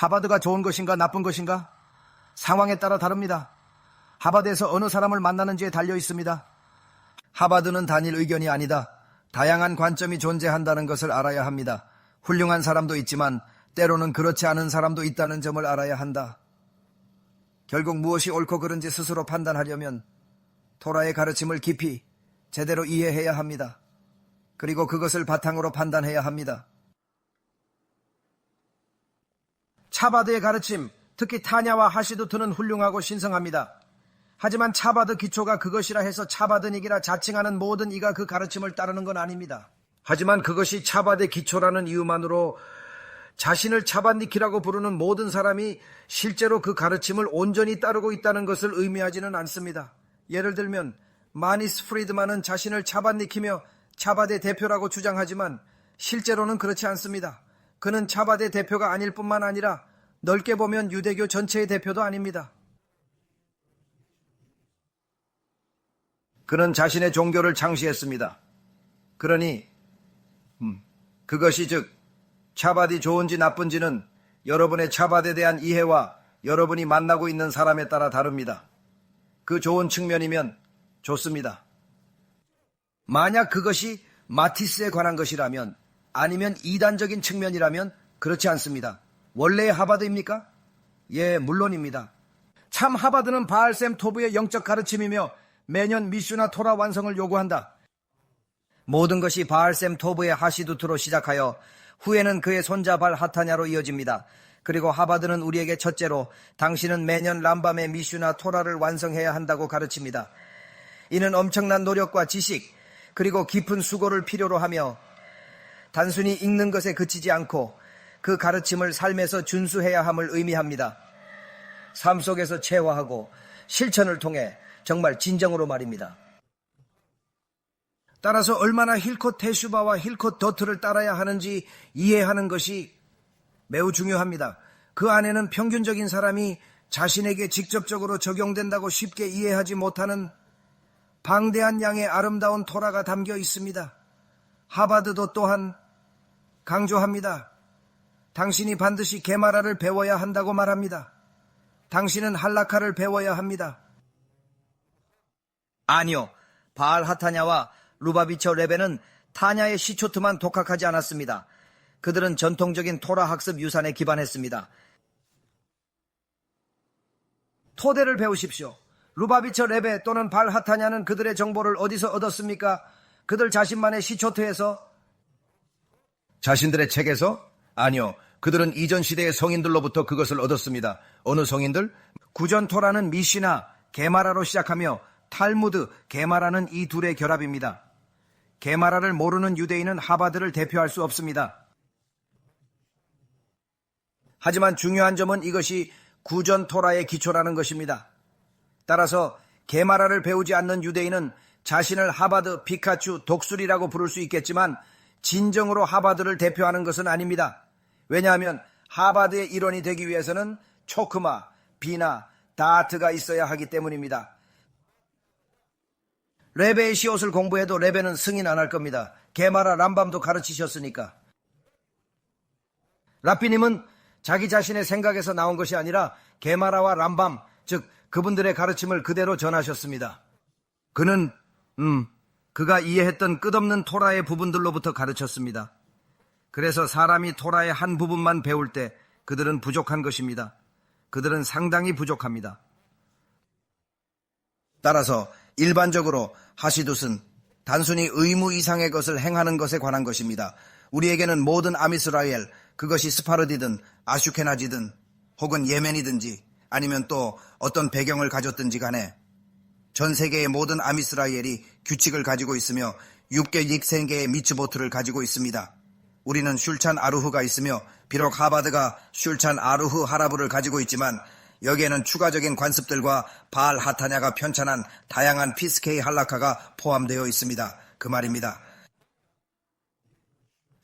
하버드가 좋은 것인가 나쁜 것인가? 상황에 따라 다릅니다. 하버드에서 어느 사람을 만나는지에 달려 있습니다. 하버드는 단일 의견이 아니다. 다양한 관점이 존재한다는 것을 알아야 합니다. 훌륭한 사람도 있지만 때로는 그렇지 않은 사람도 있다는 점을 알아야 한다. 결국 무엇이 옳고 그른지 스스로 판단하려면 토라의 가르침을 깊이 제대로 이해해야 합니다. 그리고 그것을 바탕으로 판단해야 합니다. 차바드의 가르침, 특히 타냐와 하시두트는 훌륭하고 신성합니다. 하지만 차바드 기초가 그것이라 해서 차바드닉이라 자칭하는 모든 이가 그 가르침을 따르는 건 아닙니다. 하지만 그것이 차바드의 기초라는 이유만으로 자신을 차바드닉이라고 부르는 모든 사람이 실제로 그 가르침을 온전히 따르고 있다는 것을 의미하지는 않습니다. 예를 들면 마니스 프리드만은 자신을 차바드닉이며 차바드의 대표라고 주장하지만 실제로는 그렇지 않습니다. 그는 차바드의 대표가 아닐 뿐만 아니라 넓게 보면 유대교 전체의 대표도 아닙니다. 그는 자신의 종교를 창시했습니다. 그러니 그것이 즉 차바디 좋은지 나쁜지는 여러분의 차바드에 대한 이해와 여러분이 만나고 있는 사람에 따라 다릅니다. 그 좋은 측면이면 좋습니다. 만약 그것이 마티스에 관한 것이라면 아니면 이단적인 측면이라면 그렇지 않습니다. 원래의 하버드입니까? 예, 물론입니다. 참 하버드는 바알셈 토브의 영적 가르침이며 매년 미슈나 토라 완성을 요구한다. 모든 것이 바알셈 토브의 하시두트로 시작하여 후에는 그의 손자 발 하타냐로 이어집니다. 그리고 하버드는 우리에게 첫째로 당신은 매년 람밤의 미슈나 토라를 완성해야 한다고 가르칩니다. 이는 엄청난 노력과 지식 그리고 깊은 수고를 필요로 하며 단순히 읽는 것에 그치지 않고 그 가르침을 삶에서 준수해야 함을 의미합니다. 삶 속에서 체화하고 실천을 통해 정말 진정으로 말입니다. 따라서 얼마나 힐콧 테슈바와 힐콧 더트를 따라야 하는지 이해하는 것이 매우 중요합니다. 그 안에는 평균적인 사람이 자신에게 직접적으로 적용된다고 쉽게 이해하지 못하는 방대한 양의 아름다운 토라가 담겨 있습니다. 하버드도 또한 강조합니다. 당신이 반드시 게마라를 배워야 한다고 말합니다. 당신은 할라카를 배워야 합니다. 아니요, 바알 하타냐와 루바비처 레베는 타냐의 시초트만 독학하지 않았습니다. 그들은 전통적인 토라 학습 유산에 기반했습니다. 토대를 배우십시오. 루바비처 레베 또는 발 하타냐는 그들의 정보를 어디서 얻었습니까? 그들 자신만의 시초트에서? 자신들의 책에서? 아니요. 그들은 이전 시대의 성인들로부터 그것을 얻었습니다. 어느 성인들? 구전 토라는 미시나, 게마라로 시작하며 탈무드, 게마라는 이 둘의 결합입니다. 게마라를 모르는 유대인은 하버드를 대표할 수 없습니다. 하지만 중요한 점은 이것이 구전 토라의 기초라는 것입니다. 따라서 게마라를 배우지 않는 유대인은 자신을 하버드, 피카츄, 독수리라고 부를 수 있겠지만 진정으로 하버드를 대표하는 것은 아닙니다. 왜냐하면 하버드의 일원이 되기 위해서는 초크마, 비나, 다트가 있어야 하기 때문입니다. 레베의 시옷을 공부해도 레베는 승인 안 할 겁니다. 게마라 람밤도 가르치셨으니까. 라피님은 자기 자신의 생각에서 나온 것이 아니라 게마라와 람밤, 즉 그분들의 가르침을 그대로 전하셨습니다. 그는 그가 이해했던 끝없는 토라의 부분들로부터 가르쳤습니다. 그래서 사람이 토라의 한 부분만 배울 때 그들은 부족한 것입니다. 그들은 상당히 부족합니다. 따라서 일반적으로 하시둣은 단순히 의무 이상의 것을 행하는 것에 관한 것입니다. 우리에게는 모든 암이스라엘, 그것이 스파르디든 아슈케나지든 혹은 예멘이든지 아니면 또 어떤 배경을 가졌든지 간에 전 세계의 모든 암이스라엘이 규칙을 가지고 있으며 6개 닉센계의 미츠보트를 가지고 있습니다. 우리는 슐찬 아루흐가 있으며 비록 하버드가 슐찬 아루흐 하라부를 가지고 있지만 여기에는 추가적인 관습들과 바알 하타냐가 편찬한 다양한 피스케이 할라카가 포함되어 있습니다. 그 말입니다.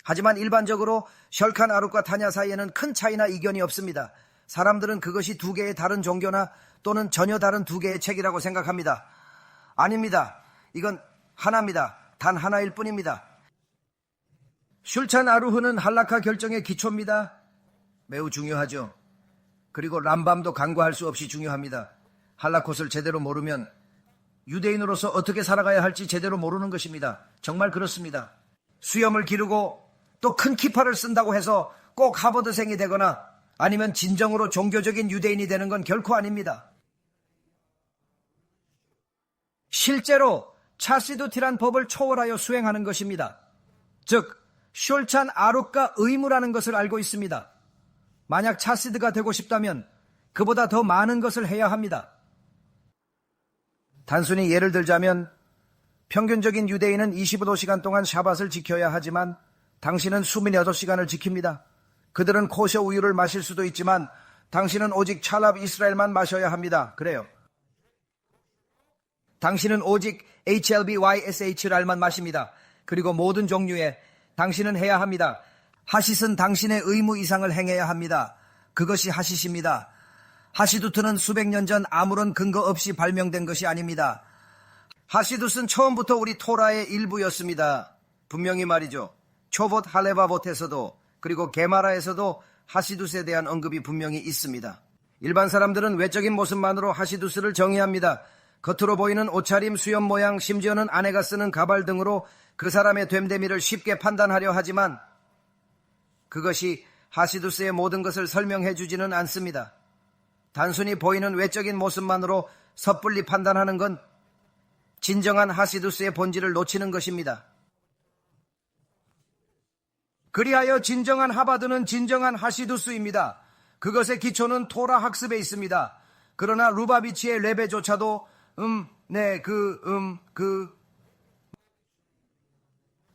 하지만 일반적으로 셜칸 아룩과 타냐 사이에는 큰 차이나 이견이 없습니다. 사람들은 그것이 두 개의 다른 종교나 또는 전혀 다른 두 개의 책이라고 생각합니다. 아닙니다. 이건 하나입니다. 단 하나일 뿐입니다. 슐찬 아루흐는 할라카 결정의 기초입니다. 매우 중요하죠. 그리고 람밤도 간과할 수 없이 중요합니다. 할라콧을 제대로 모르면 유대인으로서 어떻게 살아가야 할지 제대로 모르는 것입니다. 정말 그렇습니다. 수염을 기르고 또 큰 키파를 쓴다고 해서 꼭 하버드생이 되거나 아니면 진정으로 종교적인 유대인이 되는 건 결코 아닙니다. 실제로 차시두티란 법을 초월하여 수행하는 것입니다. 즉 숄찬 아룩과 의무라는 것을 알고 있습니다. 만약 차시드가 되고 싶다면 그보다 더 많은 것을 해야 합니다. 단순히 예를 들자면 평균적인 유대인은 25시간 동안 샤밧을 지켜야 하지만 당신은 28시간을 지킵니다. 그들은 코셔 우유를 마실 수도 있지만 당신은 오직 찰랍 이스라엘만 마셔야 합니다. 그래요. 당신은 오직 HLBYSHR만 마십니다. 그리고 모든 종류의 당신은 해야 합니다. 하싯은 당신의 의무 이상을 행해야 합니다. 그것이 하싯입니다. 하시두트는 수백 년 전 아무런 근거 없이 발명된 것이 아닙니다. 하시두스는 처음부터 우리 토라의 일부였습니다. 분명히 말이죠. 초봇 할레바봇에서도 그리고 게마라에서도 하시두스에 대한 언급이 분명히 있습니다. 일반 사람들은 외적인 모습만으로 하시두스를 정의합니다. 겉으로 보이는 옷차림, 수염 모양, 심지어는 아내가 쓰는 가발 등으로 그 사람의 됨됨이를 쉽게 판단하려 하지만 그것이 하시두스의 모든 것을 설명해 주지는 않습니다. 단순히 보이는 외적인 모습만으로 섣불리 판단하는 건 진정한 하시두스의 본질을 놓치는 것입니다. 그리하여 진정한 하바드는 진정한 하시두스입니다. 그것의 기초는 토라 학습에 있습니다. 그러나 루바비치의 레베조차도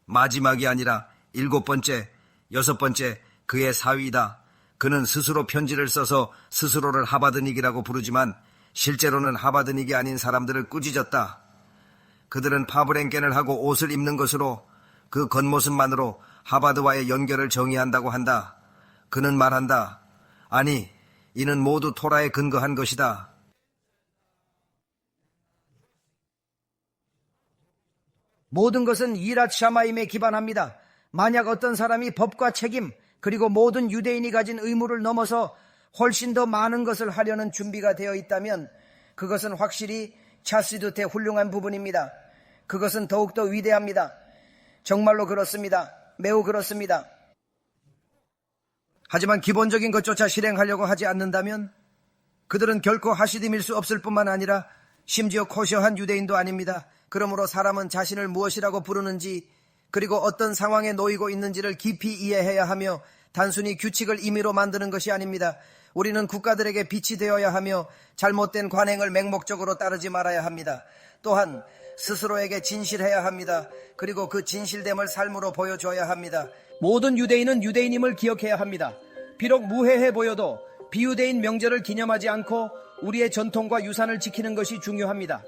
마지막이 아니라 7번째, 6번째 그의 사위이다. 그는 스스로 편지를 써서 스스로를 하바드닉이라고 부르지만 실제로는 하바드닉이 아닌 사람들을 꾸짖었다. 그들은 파브랭겐을 하고 옷을 입는 것으로 그 겉모습만으로 하바드와의 연결을 정의한다고 한다. 그는 말한다. 아니, 이는 모두 토라에 근거한 것이다. 모든 것은 이랏 샤마임에 기반합니다. 만약 어떤 사람이 법과 책임 그리고 모든 유대인이 가진 의무를 넘어서 훨씬 더 많은 것을 하려는 준비가 되어 있다면 그것은 확실히 차시두트의 훌륭한 부분입니다. 그것은 더욱더 위대합니다. 정말로 그렇습니다. 매우 그렇습니다. 하지만 기본적인 것조차 실행하려고 하지 않는다면 그들은 결코 하시딤일 수 없을 뿐만 아니라 심지어 코셔한 유대인도 아닙니다. 그러므로 사람은 자신을 무엇이라고 부르는지 그리고 어떤 상황에 놓이고 있는지를 깊이 이해해야 하며 단순히 규칙을 임의로 만드는 것이 아닙니다. 우리는 국가들에게 빛이 되어야 하며 잘못된 관행을 맹목적으로 따르지 말아야 합니다. 또한 스스로에게 진실해야 합니다. 그리고 그 진실됨을 삶으로 보여줘야 합니다. 모든 유대인은 유대인임을 기억해야 합니다. 비록 무해해 보여도 비유대인 명절을 기념하지 않고 우리의 전통과 유산을 지키는 것이 중요합니다.